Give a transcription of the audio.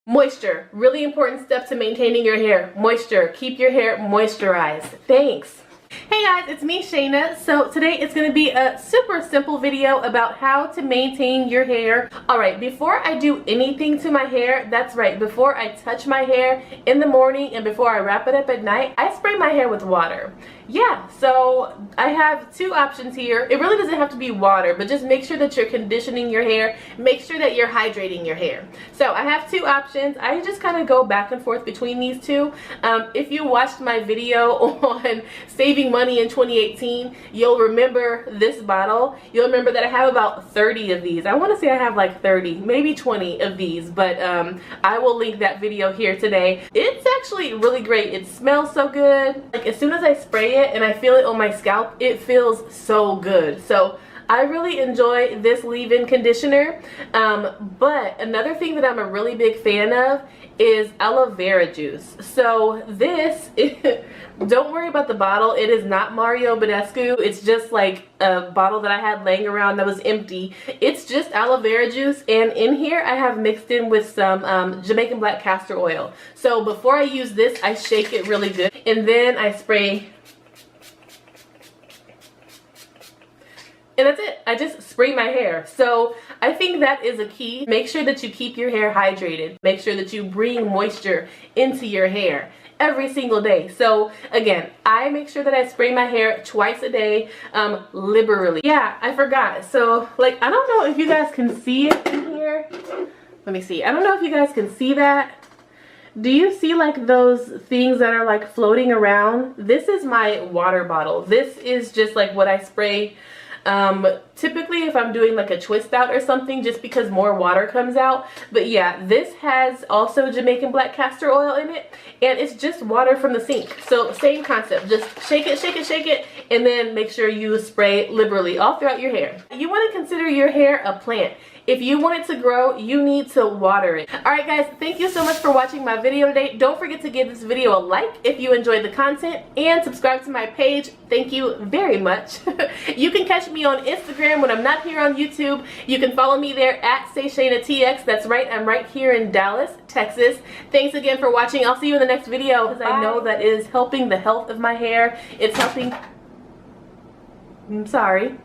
Moisture, really important step to maintaining your hair. Moisture, keep your hair moisturized. Thanks. Hey guys, it's me Shayna. So today it's going to be a super simple video about how to maintain your hair. Alright, before I do anything to my hair, that's right, before I touch my hair in the morning and before I wrap it up at night, I spray my hair with water. Yeah, so I have two options here. It really doesn't have to be water, but just make sure that you're conditioning your hair. Make sure that you're hydrating your hair. So I have two options. I just kind of go back and forth between these two. If you watched my video on saving money in 2018, you'll remember this bottle. You'll remember that I have about 30 of these. I want to say I have like 30, maybe 20 of these, but I will link that video here today. It's actually really great. It smells so good. Like as soon as I spray it and I feel it on my scalp, it feels so good. So I really enjoy this leave-in conditioner. But another thing that I'm a really big fan of is aloe vera juice. So this, don't worry about the bottle. It is not Mario Badescu. It's just like a bottle that I had laying around that was empty. It's just aloe vera juice, and in here I have mixed in with some Jamaican black castor oil. So before I use this, I shake it really good, and then I spray. And that's it. I just spray my hair. So I think that is a key. Make sure that you keep your hair hydrated. Make sure that you bring moisture into your hair every single day. So again, I make sure that I spray my hair twice a day, liberally. Yeah, I forgot. So like, I don't know if you guys can see it in here. Let me see. I don't know if you guys can see that. Do you see like those things that are like floating around? This is my water bottle. This is just like what I spray typically if I'm doing like a twist out or something, just because more water comes out. But yeah, this has also Jamaican black castor oil in it, and it's just water from the sink. So same concept, just shake it, shake it, shake it, and then make sure you spray liberally all throughout your hair. You want to consider your hair a plant. If you want it to grow, you need to water it. Alright guys, thank you so much for watching my video today. Don't forget to give this video a like if you enjoyed the content, and subscribe to my page. Thank you very much. You can catch me on Instagram when I'm not here on YouTube. You can follow me there at SayShaynaTX. That's right, I'm right here in Dallas, Texas. Thanks again for watching. I'll see you in the next video, because I know that is helping the health of my hair. It's helping. I'm sorry.